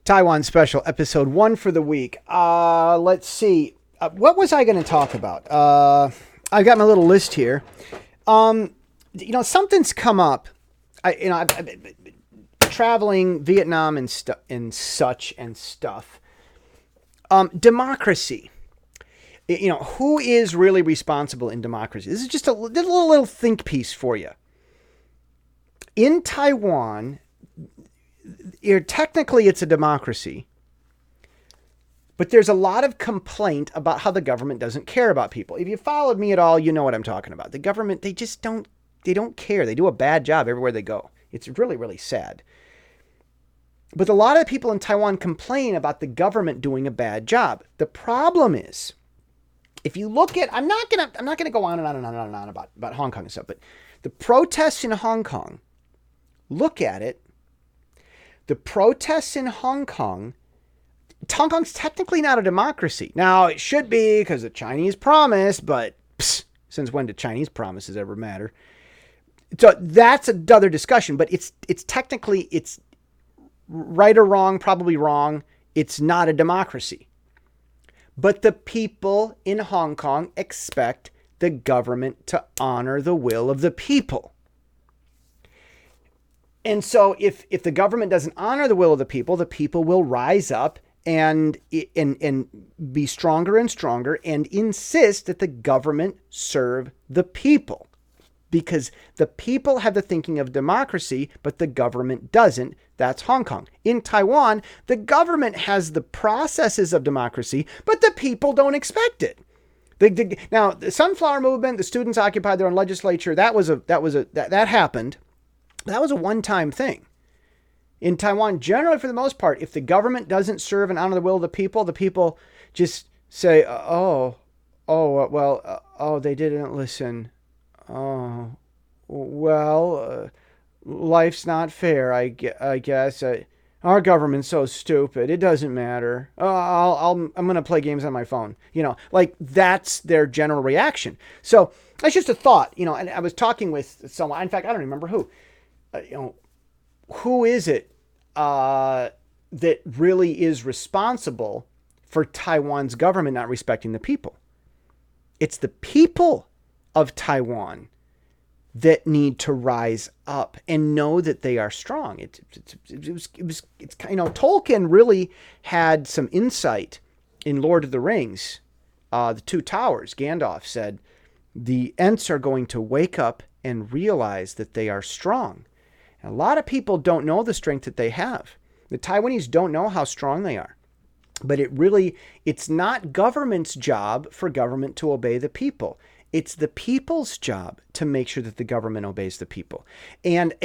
Taiwan Special, episode 1 for the week. Let's see. What was I going to talk about? I've got my little list here. Something's come up. I've been traveling Vietnam and such. Democracy. Who is really responsible in democracy? This is just a little think piece for you. In Taiwan, technically it's a democracy, but there's a lot of complaint about how the government doesn't care about people. If you followed me at all, you know what I'm talking about. The government, they don't care. They do a bad job everywhere they go. It's really, really sad. But a lot of people in Taiwan complain about the government doing a bad job. The problem is, if you look at, I'm not gonna go on and on and on and on about Hong Kong and stuff, but the protests in Hong Kong, look at it. The protests in Hong Kong's technically not a democracy. Now, it should be because the Chinese promised, but since when did Chinese promises ever matter? So that's another discussion, but it's technically, it's right or wrong, probably wrong. It's not a democracy. But the people in Hong Kong expect the government to honor the will of the people. And so if the government doesn't honor the will of the people will rise up and be stronger and stronger and insist that the government serve the people. Because the people have the thinking of democracy, but the government doesn't. That's Hong Kong. In Taiwan, the government has the processes of democracy, but the people don't expect it. Now, the Sunflower Movement, the students occupied their own legislature. That happened. That was a one-time thing. In Taiwan, generally, for the most part, if the government doesn't serve and honor the will of the people just say, they didn't listen. Oh, well, life's not fair, I guess. Our government's so stupid. It doesn't matter. I'm going to play games on my phone. That's their general reaction. So that's just a thought, and I was talking with someone. In fact, I don't remember who. Who is it that really is responsible for Taiwan's government not respecting the people? It's the people of Taiwan that need to rise up and know that they are strong. Tolkien really had some insight in Lord of the Rings, the Two Towers. Gandalf said, the Ents are going to wake up and realize that they are strong. A lot of people don't know the strength that they have. The Taiwanese don't know how strong they are. But it's not government's job for government to obey the people. It's the people's job to make sure that the government obeys the people. And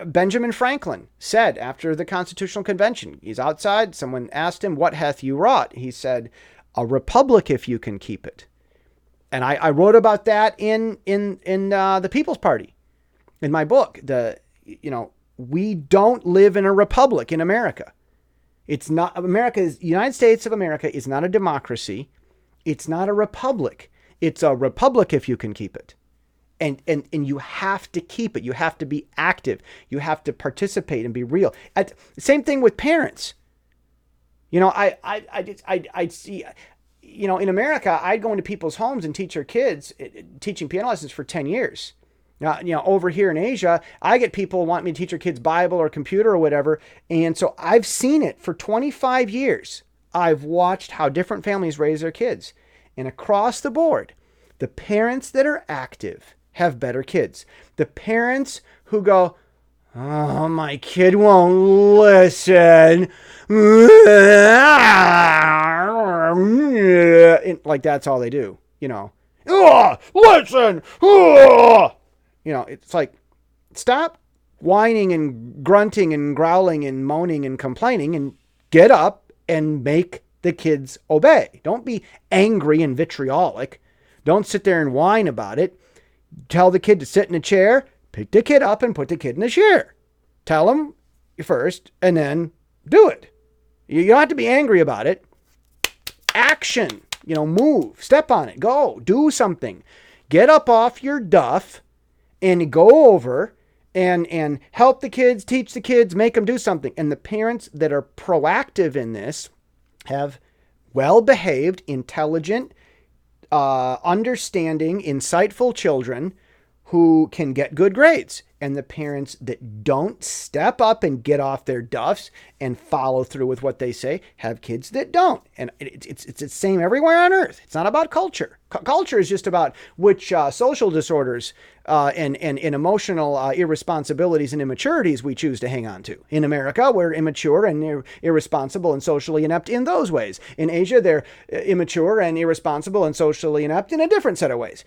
Benjamin Franklin said after the Constitutional Convention, he's outside, someone asked him, "What hath you wrought?" He said, "A republic if you can keep it." And I wrote about that in the People's Party, in my book. We don't live in a republic in America. It's not the United States of America is not a democracy. It's not a republic. It's a republic if you can keep it. And you have to keep it. You have to be active. You have to participate and be real. Same thing with parents. I see, in America, I'd go into people's homes and teach their kids, teaching piano lessons for 10 years. Over here in Asia, I get people want me to teach their kids Bible or computer or whatever. And so I've seen it for 25 years. I've watched how different families raise their kids. And across the board, the parents that are active have better kids. The parents who go, "Oh, my kid won't listen." Like that's all they do, "Oh, listen." Oh. It's like, stop whining and grunting and growling and moaning and complaining and get up and make the kids obey. Don't be angry and vitriolic. Don't sit there and whine about it. Tell the kid to sit in a chair, pick the kid up and put the kid in a chair. Tell him first and then do it. You don't have to be angry about it. Action, move, step on it, go, do something. Get up off your duff and go over and help the kids, teach the kids, make them do something. And the parents that are proactive in this have well-behaved, intelligent, understanding, insightful children who can get good grades. And the parents that don't step up and get off their duffs and follow through with what they say have kids that don't. And it's the same everywhere on earth. It's not about culture. Culture is just about which social disorders and emotional irresponsibilities and immaturities we choose to hang on to. In America, we're immature and irresponsible and socially inept in those ways. In Asia, they're immature and irresponsible and socially inept in a different set of ways.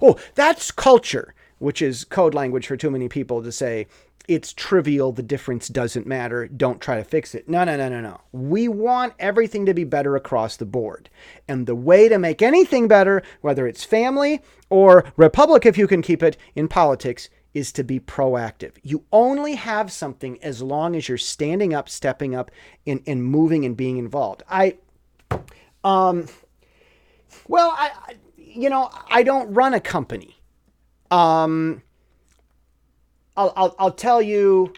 Oh, that's culture, which is code language for too many people to say it's trivial, the difference doesn't matter, don't try to fix it. No. We want everything to be better across the board. And the way to make anything better, whether it's family or republic, if you can keep it, in politics, is to be proactive. You only have something as long as you're standing up, stepping up, and moving and being involved. I don't run a company. I'll tell you,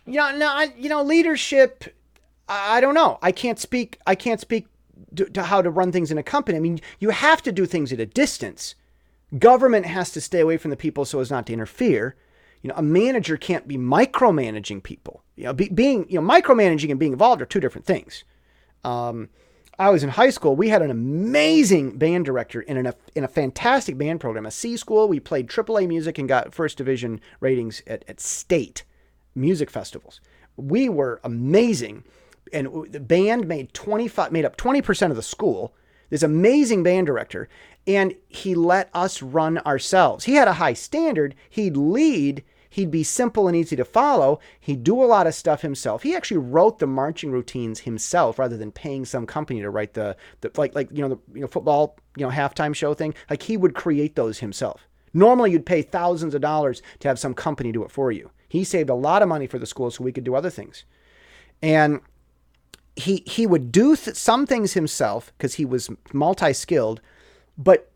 leadership. I don't know. I can't speak to how to run things in a company. I mean, you have to do things at a distance. Government has to stay away from the people so as not to interfere. A manager can't be micromanaging people. Micromanaging and being involved are two different things. I was in high school. We had an amazing band director in a fantastic band program, a C school. We played AAA music and got first division ratings at state music festivals. We were amazing. And the band made up 20% of the school. This amazing band director. And he let us run ourselves. He had a high standard. He'd lead. He'd be simple and easy to follow. He'd do a lot of stuff himself. He actually wrote the marching routines himself rather than paying some company to write the football, halftime show thing. Like, he would create those himself. Normally you'd pay thousands of dollars to have some company do it for you. He saved a lot of money for the school so we could do other things. And he would do some things himself because he was multi-skilled, but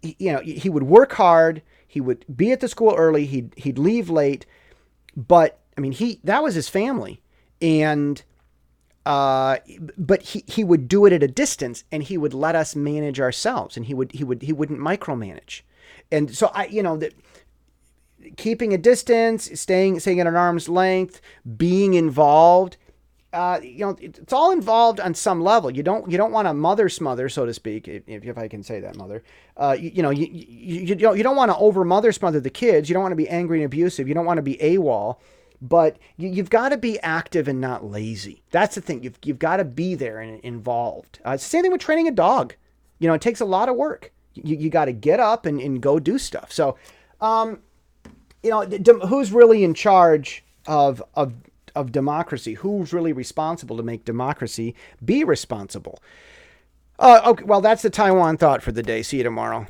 he would work hard. He would be at the school early. He'd leave late, but I mean, that was his family, and but he would do it at a distance, and he would let us manage ourselves, and he wouldn't micromanage, and so that keeping a distance, staying at an arm's length, being involved. It's all involved on some level. You don't want to mother smother, so to speak, if I can say that, mother. You don't want to over mother smother the kids. You don't want to be angry and abusive. You don't want to be AWOL, but you've got to be active and not lazy. That's the thing. You've got to be there and involved. It's the same thing with training a dog. It takes a lot of work. You got to get up and go do stuff. So, who's really in charge of democracy? Who's really responsible to make democracy be responsible? Okay, well, that's the Taiwan thought for the day. See you tomorrow.